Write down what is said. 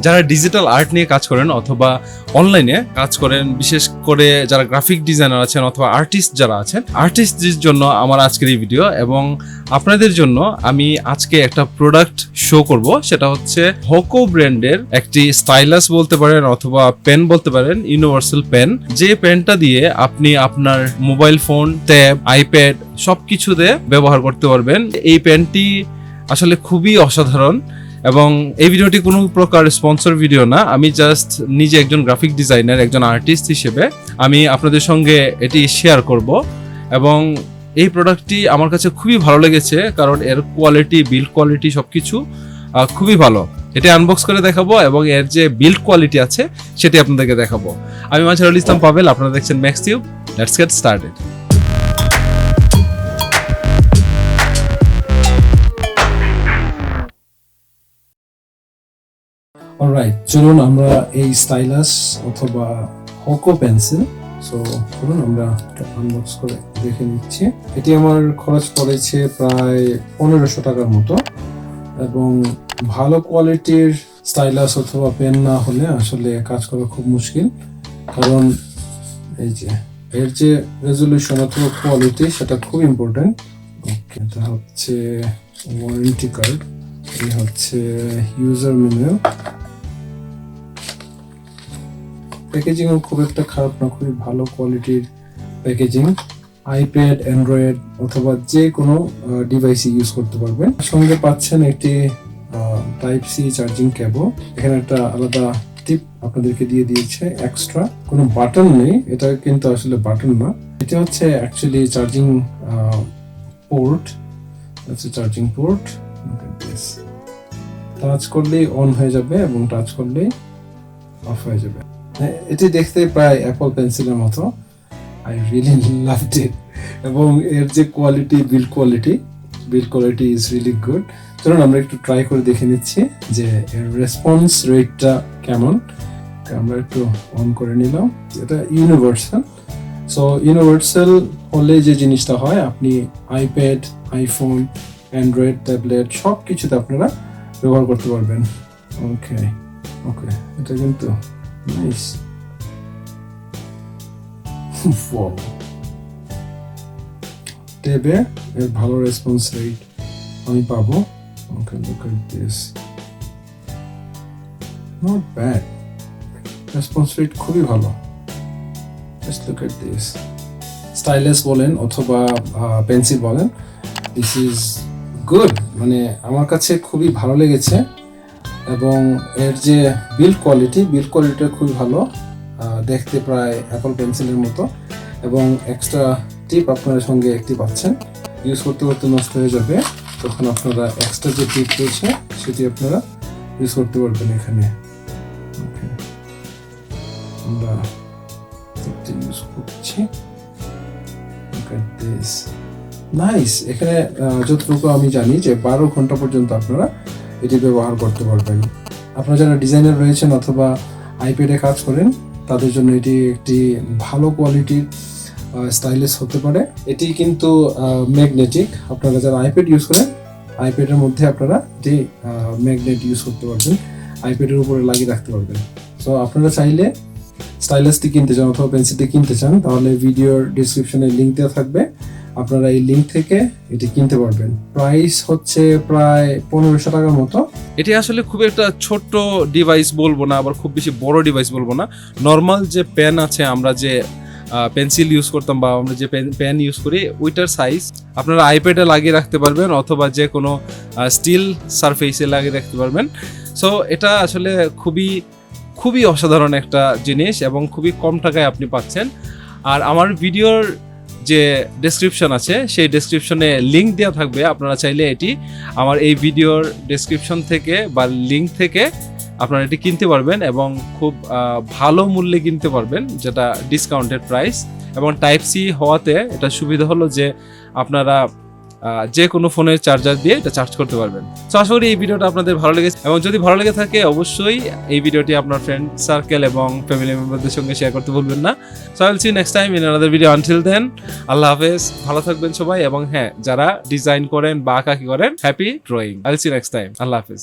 যারা digital art নিয়ে কাজ করেন অথবা অনলাইনে কাজ করেন, বিশেষ করে যারা গ্রাফিক ডিজাইনার আছেন অথবা আর্টিস্ট যারা আছেন, আর্টিস্টদের জন্য আমার আজকের এই ভিডিও। এবং আপনাদের জন্য আমি আজকে একটা প্রোডাক্ট শো করব, সেটা হচ্ছে হোকো ব্র্যান্ডের একটি স্টাইলাস বলতে পারেন অথবা পেন বলতে পারেন, ইউনিভার্সাল পেন। যে পেনটা দিয়ে আপনি আপনার মোবাইল ফোন, ট্যাব, আইপ্যাড সবকিছুতে ব্যবহার করতে পারবেন। এই পেনটি আসলে খুবই অসাধারণ এবং এই ভিডিওটি কোনো প্রকার স্পন্সর ভিডিও না, আমি জাস্ট নিজে একজন গ্রাফিক ডিজাইনার, একজন আর্টিস্ট হিসেবে আমি আপনাদের সঙ্গে এটি শেয়ার করব। এবং এই প্রোডাক্টটি আমার কাছে খুবই ভালো লেগেছে, কারণ এর কোয়ালিটি, বিল্ড কোয়ালিটি সবকিছু খুবই ভালো। এটি আনবক্স করে দেখাবো এবং এর যে বিল্ড কোয়ালিটি আছে সেটি আপনাদেরকে দেখাবো। আমি মাজহারুল ইসলাম পাভেল, আপনারা দেখছেন max tube. Let's get started. Alright, চলুন আমরা এই স্টাইলাস অথবা হোকো পেন্সিল, সো চলুন আমরা আনবক্স করে দেখে নিচ্ছি। এটি আমার খরচ পড়েছে প্রায় 1500 টাকার মতো এবং ভালো কোয়ালিটির স্টাইলাস অথবা পেন না হলে আসলে কাজ করা খুব মুশকিল, কারণ এই যে এর যে রেজলিউশন অথবা কোয়ালিটি সেটা খুব ইম্পর্টেন্ট। ওকে, এটা হচ্ছে ওয়ারেন্টি কার্ড, এই হচ্ছে ইউজার ম্যানুয়াল। প্যাকেজিং খুব একটা খারাপ না, খুবই ভালো কোয়ালিটির প্যাকেজিং। আইপ্যাড, অ্যান্ড্রয়েড অথবা যে কোনো ডিভাইসে ইউজ করতে পারবেন। সঙ্গে পাচ্ছেন একটি টাইপ সি চার্জিং কেবল। এখানে একটা আলাদা টিপ আপনাদেরকে দিয়ে দিয়েছে এক্সট্রা, কোনো বাটন নেই, এটা কিন্তু আসলে বাটন না, এটা হচ্ছে actually charging port. Charging port, touch করলেই অন হয়ে যাবে এবং টাচ করলেই অফ হয়ে যাবে। এটি দেখতে প্রায় অ্যাপল পেন্সিলের মতো। I really loved it. এবং এর যে quality, build quality is really good. চলুন আমরা একটু ট্রাই করে দেখে নিচ্ছি যে এর রেসপন্স রেটটা কেমন। আমরা একটু অন করে নিলাম। এটা ইউনিভার্সাল। সো ইউনিভার্সাল হলে যে জিনিসটা হয়, আপনি আইপ্যাড, আইফোন, অ্যান্ড্রয়েড, ট্যাবলেট সব কিছুতে আপনারা ব্যবহার করতে পারবেন। ওকে, এটা কিন্তু নাইস। ট্যাবে এর ভালো রেসপন্স রেট আমি পাবো। Okay, look at this, not bad, response rate খুবই ভালো। Just look at this. Stylus বলেন অথবা পেন্সিল বলেন, দিস ইজ গুড। মানে আমার কাছে খুবই ভালো লেগেছে এবং এর যে বিল্ড কোয়ালিটিটা খুবই ভালো, দেখতে প্রায় অ্যাপল পেন্সিলের মতো। এবং এক্সট্রা টিপ আপনার সঙ্গে একটি পাচ্ছেন, ইউজ করতে করতে নষ্ট হয়ে যাবে, তখন আপনারা এক্সট্রা যে টিপ রয়েছে সেটি আপনারা ইউজ করতে পারবেন এখানে। ওকে, আমরা টিপটি ইউজ করছি। নাইস। এখানে যতটুকু আমি জানি যে 12 ঘন্টা পর্যন্ত আপনারা এটি ব্যবহার করতে পারবেন। আপনারা যারা ডিজাইনার রয়েছেন অথবা আইপ্যাডে কাজ করেন, তাদের জন্য এটি একটি ভালো কোয়ালিটির স্টাইলিশ হতে পারে। এটি কিন্তু ম্যাগনেটিক। আপনারা যারা আইপ্যাড ইউজ করেন, আইপ্যাডের মধ্যে আপনারা এটি ম্যাগনেট ইউজ করতে পারবেন, আইপ্যাডের উপরে লাগিয়ে রাখতে পারবেন। সো আপনারা চাইলে স্টাইলাসটি কিনতে চান অথবা পেন্সিলটি কিনতে চান, তাহলে ভিডিওর ডিসক্রিপশনে লিঙ্ক দেওয়া থাকবে, আপনারা এই লিঙ্ক থেকে এটি কিনতে পারবেন। প্রাইস হচ্ছে প্রায় 1500 টাকার মতো। এটি আসলে খুব একটা ছোট্ট ডিভাইস বলবো না, আবার খুব বেশি বড় ডিভাইস বলবো না। নর্মাল যে পেন আছে, আমরা যে পেন্সিল ইউজ করতাম বা আমরা যে পেন ইউজ করি, ওইটার সাইজ আপনারা আইপ্যাডে লাগিয়ে রাখতে পারবেন অথবা যে কোনো স্টিল সারফেসে লাগিয়ে রাখতে পারবেন। সো এটা আসলে খুবই অসাধারণ একটা জিনিস এবং খুবই কম টাকায় আপনি পাচ্ছেন। আর আমার ভিডিওর যে ডেসক্রিপশন আছে, সেই ডেসক্রিপশনে লিঙ্ক দেওয়া থাকবে, আপনারা চাইলে এটি আমার এই ভিডিওর ডেসক্রিপশন থেকে বা লিঙ্ক থেকে আপনারা এটি কিনতে পারবেন এবং খুব ভালো মূল্যে কিনতে পারবেন, যেটা ডিসকাউন্টেড প্রাইস। এবং টাইপ সি হওয়াতে এটা সুবিধা হলো যে আপনারা যে কোনো ফোনের চার্জার দিয়ে এটা চার্জ করতে পারবেন। তো আশা করি এই ভিডিওটা আপনাদের ভালো লেগেছে এবং যদি ভালো লেগে থাকে অবশ্যই এই ভিডিওটি আপনার ফ্রেন্ড সার্কেল এবং ফ্যামিলি মেম্বারদের সঙ্গে শেয়ার করতে ভুলবেন না। So I will see you next time in another video. Until then, আল্লাহ হাফেজ, ভালো থাকবেন সবাই। এবং হ্যাঁ, যারা ডিজাইন করেন বা আঁকাকি করেন, happy drawing. I will see you next time. আল্লাহ হাফেজ।